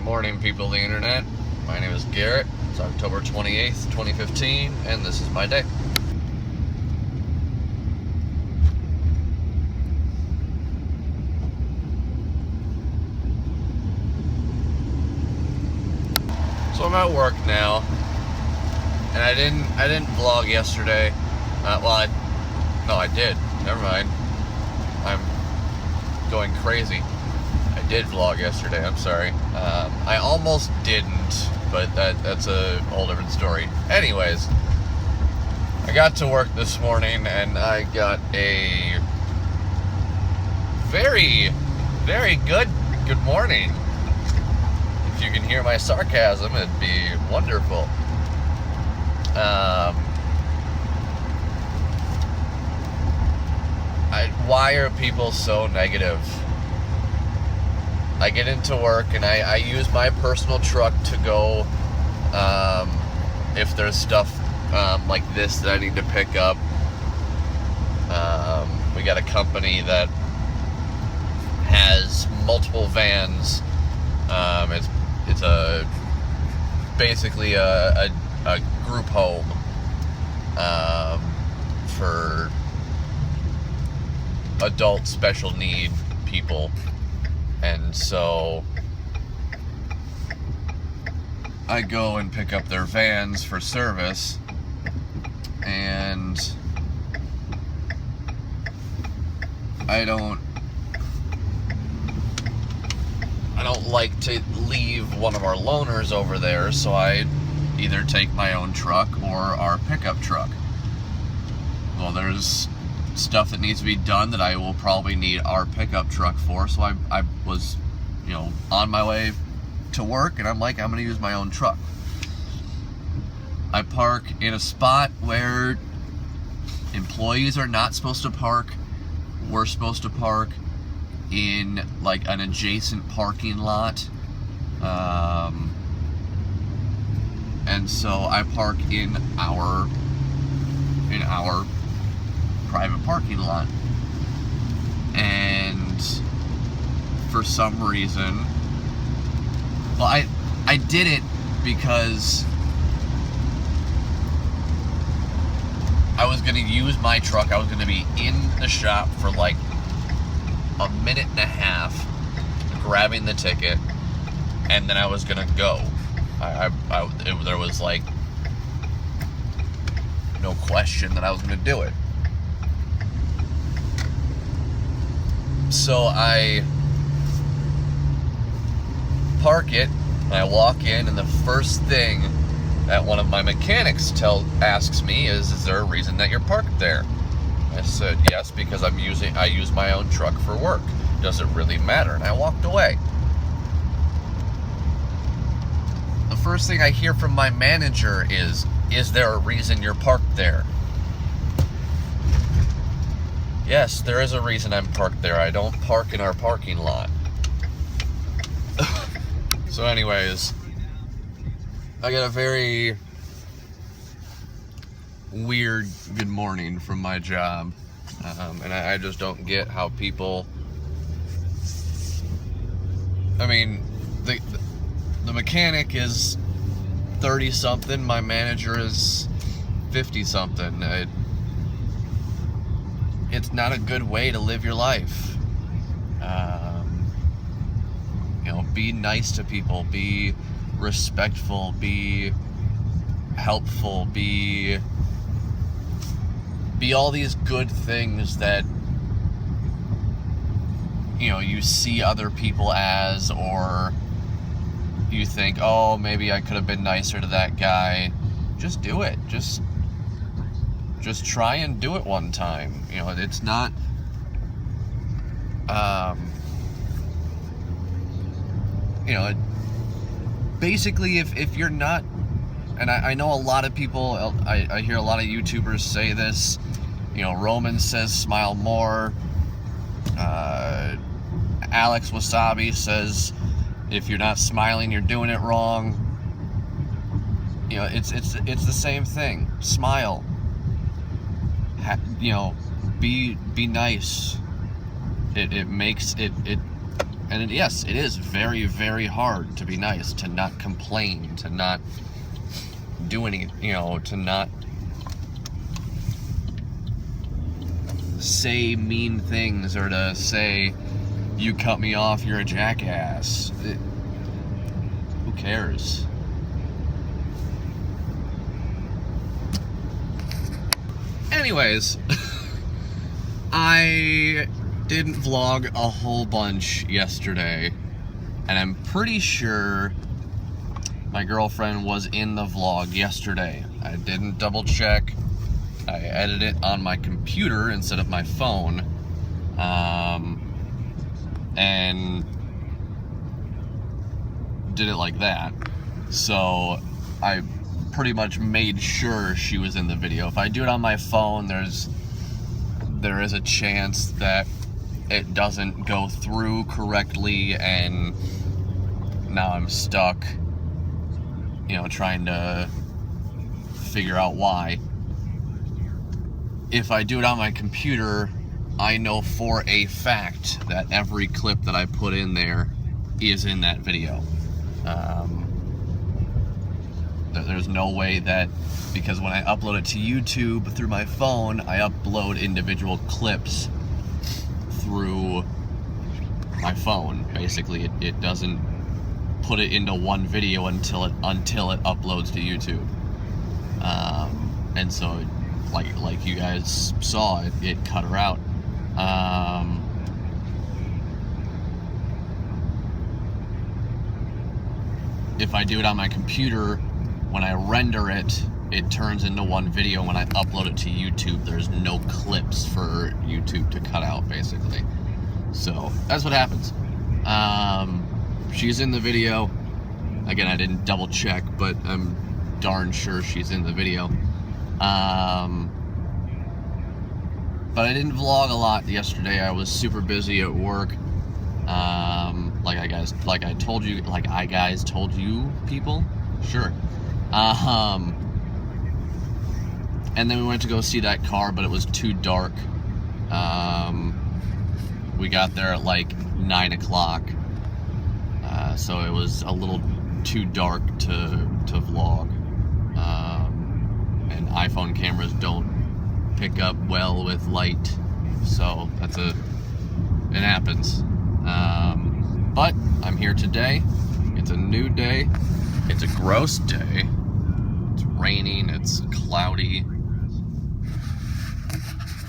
morning, people of the internet. My name is Garrett. It's October 28th, 2015, and this is my day. So I'm at work now, and I didn't vlog yesterday. I did. Never mind. I'm going crazy. I did vlog yesterday. I'm sorry. I almost didn't, but that's a whole different story. Anyways, I got to work this morning, and I got a very, very good morning. If you can hear my sarcasm, it'd be wonderful. Why are people so negative? I get into work and I use my personal truck to go, if there's stuff like this that I need to pick up. We got a company that has multiple vans. It's basically a group home for adult special need people, and so I go and pick up their vans for service, and I don't like to leave one of our loaners over there, so I either take my own truck or our pickup truck. Well, there's stuff that needs to be done that I will probably need our pickup truck for, so I was, on my way to work, and I'm like, I'm going to use my own truck. I park in a spot where employees are not supposed to park. We're supposed to park in like an adjacent parking lot, and so I park in our private parking lot, and for some reason, I did it because I was going to use my truck. I was going to be in the shop for like a minute and a half grabbing the ticket, and then I was going to go. There was like no question that I was going to do it. So I park it, and I walk in, and the first thing that one of my mechanics asks me is there a reason that you're parked there? I said, yes, because I use my own truck for work. Does it really matter? And I walked away. The first thing I hear from my manager is there a reason you're parked there? Yes, there is a reason I'm parked there. I don't park in our parking lot. So anyways, I got a very weird good morning from my job. And I just don't get how people... I mean, the mechanic is 30-something. My manager is 50-something. It's not a good way to live your life. Be nice to people, be respectful, be helpful, be all these good things that you see other people as, or you think, oh, maybe I could have been nicer to that guy. Just do it. Just try and do it one time. It's not basically, if you're not, and I know a lot of people, I hear a lot of YouTubers say this, Roman says smile more, Alex Wasabi says if you're not smiling, you're doing it wrong. It's the same thing. Smile. Be nice. It makes it And yes, it is very, very hard to be nice, to not complain, to not do any, to not say mean things, or to say, you cut me off, you're a jackass. Who cares? Anyways, I didn't vlog a whole bunch yesterday, and I'm pretty sure my girlfriend was in the vlog yesterday. I didn't double check. I edited it on my computer instead of my phone, and did it like that. So I pretty much made sure she was in the video. If I do it on my phone, there is a chance that it doesn't go through correctly, and now I'm stuck, trying to figure out why. If I do it on my computer, I know for a fact that every clip that I put in there is in that video. There's no way that, because when I upload it to YouTube through my phone, I upload individual clips through my phone. Basically, it doesn't put it into one video until it uploads to YouTube. And so, like you guys saw, it cut her out. If I do it on my computer, when I render it, it turns into one video. When I upload it to YouTube, there's no clips for YouTube to cut out, basically. So that's what happens. She's in the video. Again, I didn't double check, but I'm darn sure she's in the video. But I didn't vlog a lot yesterday. I was super busy at work. Like I guys told you people, sure. And then we went to go see that car, but it was too dark. We got there at like 9 o'clock, so it was a little too dark to vlog. And iPhone cameras don't pick up well with light, so it happens. But I'm here today. It's a new day. It's a gross day. It's raining, it's cloudy.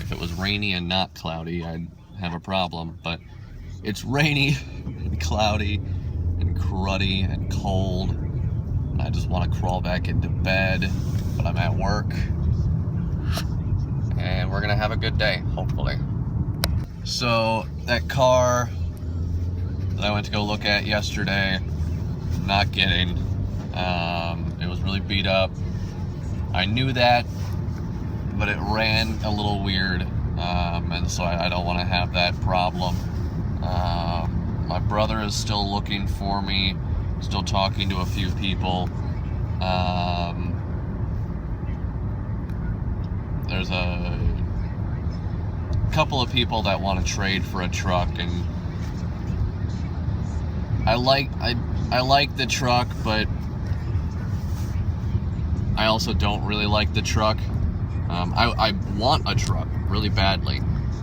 If it was rainy and not cloudy, I'd have a problem, but it's rainy and cloudy and cruddy and cold. I just want to crawl back into bed, but I'm at work, and we're gonna have a good day, hopefully. So that car that I went to go look at yesterday, not getting. It was really beat up. I knew that, but it ran a little weird, and so I don't want to have that problem. My brother is still looking for me, still talking to a few people. There's a couple of people that want to trade for a truck, and I like the truck, but I also don't really like the truck. I want a truck really badly,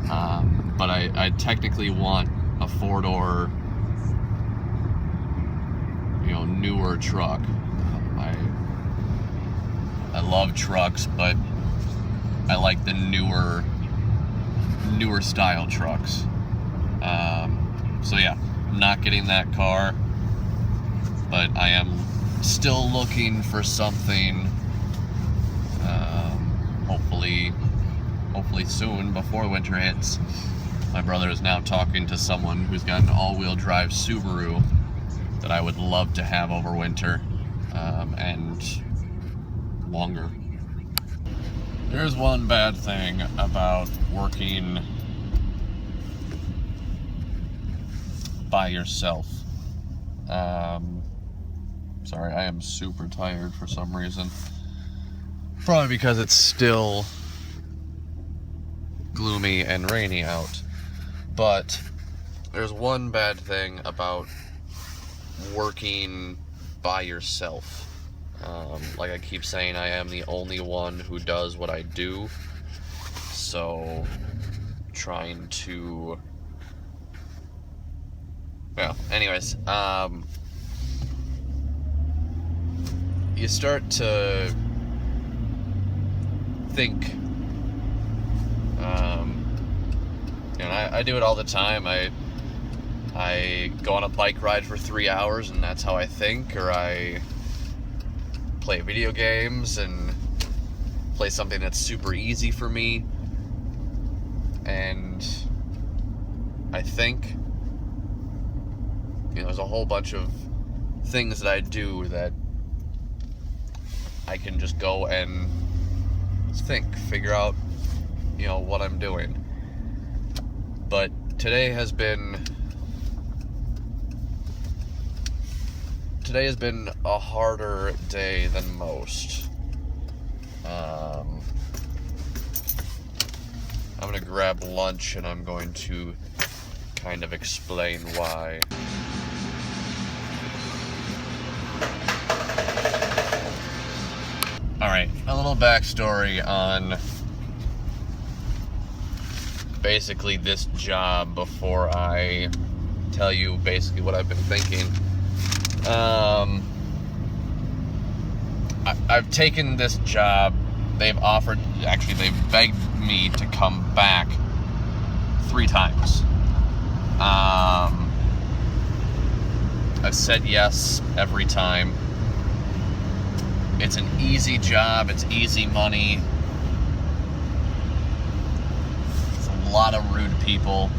but I technically want a four-door, newer truck. I love trucks, but I like the newer style trucks. So yeah, I'm not getting that car, but I am still looking for something. Hopefully soon, before winter hits. My brother is now talking to someone who's got an all-wheel drive Subaru that I would love to have over winter, and longer. There's one bad thing about working by yourself. Sorry, I am super tired for some reason. Probably because it's still gloomy and rainy out. But there's one bad thing about working by yourself. Like I keep saying, I am the only one who does what I do. So, trying to... Well, anyways, you start to think, and I do it all the time. I go on a bike ride for 3 hours, and that's how I think, or I play video games and play something that's super easy for me, and I think, there's a whole bunch of things that I do that I can just go and figure out, what I'm doing. But today has been a harder day than most. I'm gonna grab lunch and I'm going to kind of explain why. Alright, a little backstory on basically this job before I tell you basically what I've been thinking. I've taken this job. They've begged me to come back 3 times. I've said yes every time. It's an easy job, it's easy money. It's a lot of rude people,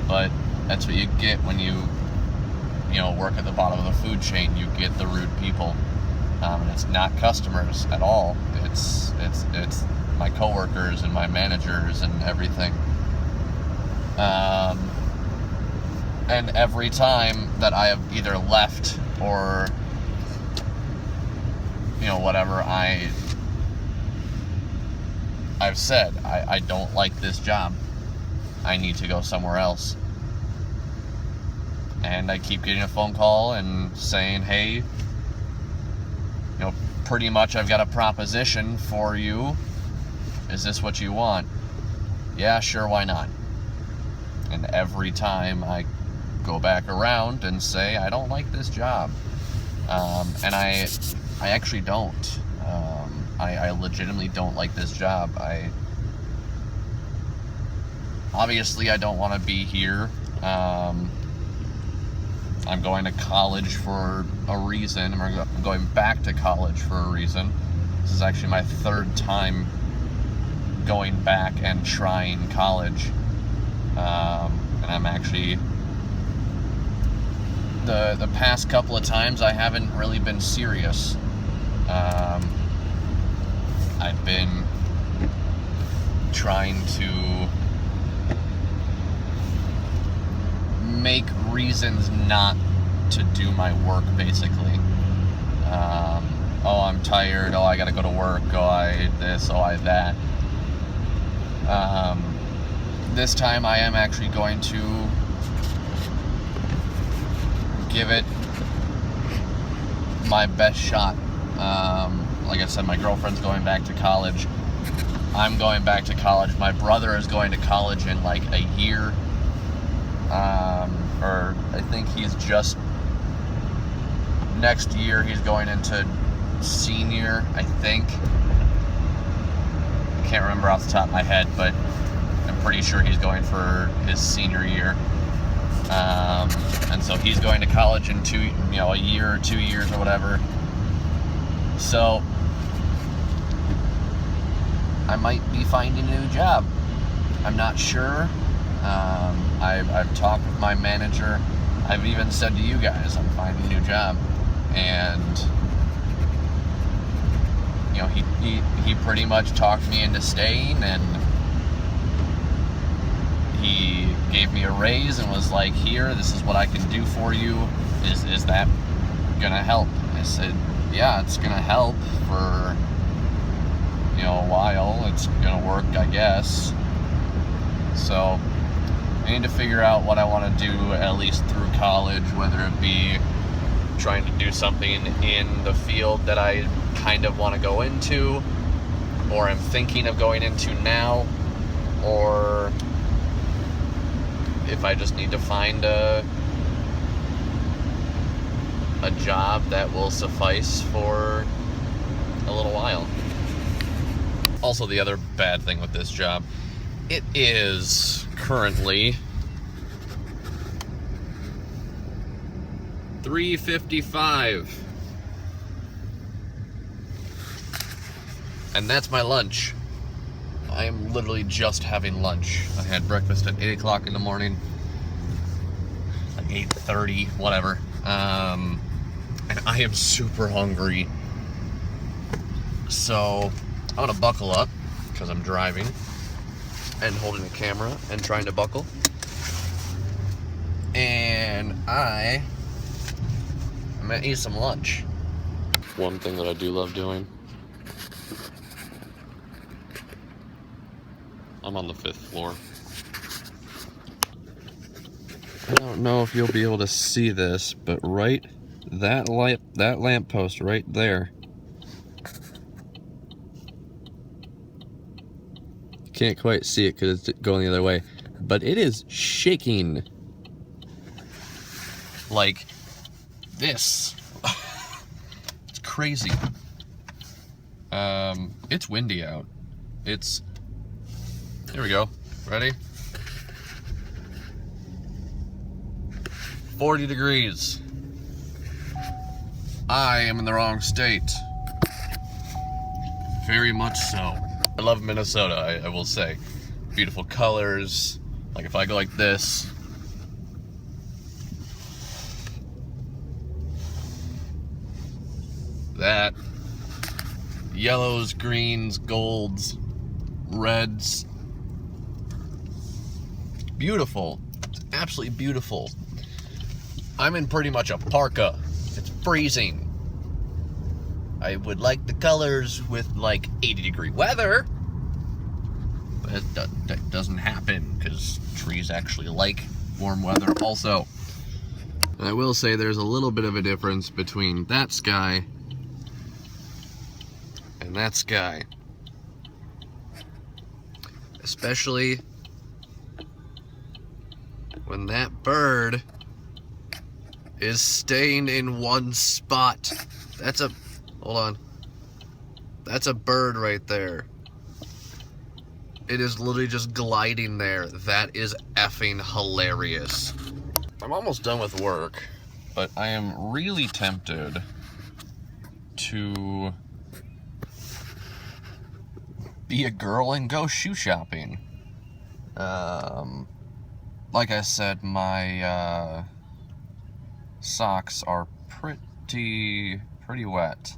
but that's what you get when you work at the bottom of the food chain. You get the rude people. And it's not customers at all. It's my coworkers and my managers and everything. And every time that I have either left or whatever, I've said I don't like this job. I need to go somewhere else. And I keep getting a phone call and saying, hey, pretty much I've got a proposition for you. Is this what you want? Yeah, sure, why not? And every time I go back around and say, I don't like this job. And I actually don't. I legitimately don't like this job. Obviously I don't want to be here. I'm going to college for a reason. I'm going back to college for a reason. This is actually my 3rd time going back and trying college. And I'm actually... The past couple of times I haven't really been serious. I've been trying to make reasons not to do my work, basically. I'm tired, I gotta go to work, I this, I that. This time I am actually going to give it my best shot. Like I said, my girlfriend's going back to college. I'm going back to college. My brother is going to college in like a year. Or I think he's just... Next year he's going into senior, I think. I can't remember off the top of my head, but I'm pretty sure he's going for his senior year. And so he's going to college in a year or 2 years or whatever. So I might be finding a new job. I'm not sure. I've talked with my manager. I've even said to you guys, I'm finding a new job. And he pretty much talked me into staying, and he gave me a raise and was like, here, this is what I can do for you. Is that gonna help? I said, yeah, it's gonna help for a while. It's gonna work, I guess. So I need to figure out what I want to do, at least through college, whether it be trying to do something in the field that I kind of want to go into, or I'm thinking of going into now, or if I just need to find a job that will suffice for a little while. Also, the other bad thing with this job, it is currently 3:55, and that's my lunch. I am literally just having lunch. I had breakfast at 8 o'clock in the morning, like 8:30, whatever, and I am super hungry. So I'm gonna buckle up because I'm driving and holding the camera and trying to buckle, and I'm gonna eat some lunch. One thing that I do love doing, I'm on the 5th floor. I don't know if you'll be able to see this, but right, that lamppost right there, you can't quite see it because it's going the other way, but it is shaking like this. It's crazy. It's windy out. Here we go. Ready? 40 degrees. I am in the wrong state. Very much so. I love Minnesota, I will say. Beautiful colors. Like if I go like this, that, yellows, greens, golds, reds. Beautiful. It's absolutely beautiful. I'm in pretty much a parka. It's freezing. I would like the colors with like 80-degree weather, but that doesn't happen because trees actually like warm weather also. And I will say there's a little bit of a difference between that sky and that sky. Especially when that bird is staying in one spot. Hold on. That's a bird right there. It is literally just gliding there. That is effing hilarious. I'm almost done with work, but I am really tempted to be a girl and go shoe shopping. Like I said, my socks are pretty wet.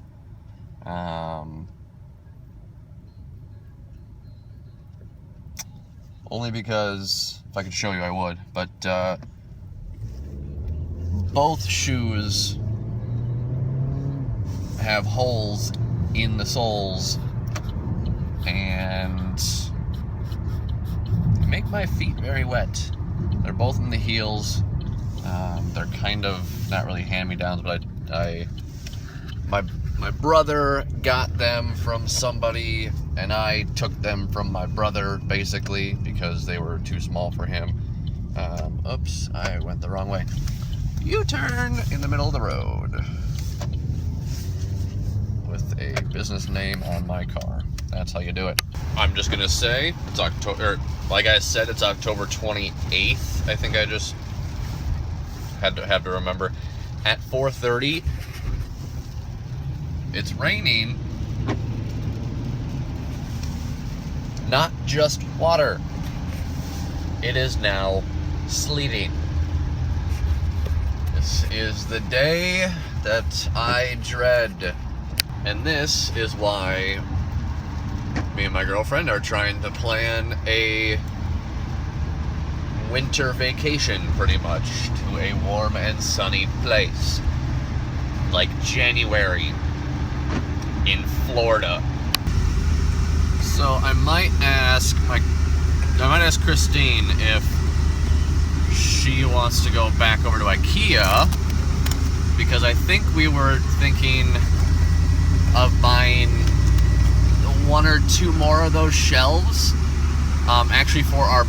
Only because if I could show you I would, but both shoes have holes in the soles and they make my feet very wet. They're both in the heels. They're kind of not really hand-me-downs, but my brother got them from somebody, and I took them from my brother basically because they were too small for him. Oops, I went the wrong way. U-turn in the middle of the road with a business name on my car. That's how you do it. I'm just gonna say it's October. Like I said, it's October 28th. I think I just have to remember. At 4:30, it's raining. Not just water. It is now sleeting. This is the day that I dread. And this is why me and my girlfriend are trying to plan a winter vacation, pretty much, to a warm and sunny place. Like January in Florida. So I might ask Christine if she wants to go back over to IKEA because I think we were thinking of buying 1 or 2 more of those shelves, actually for our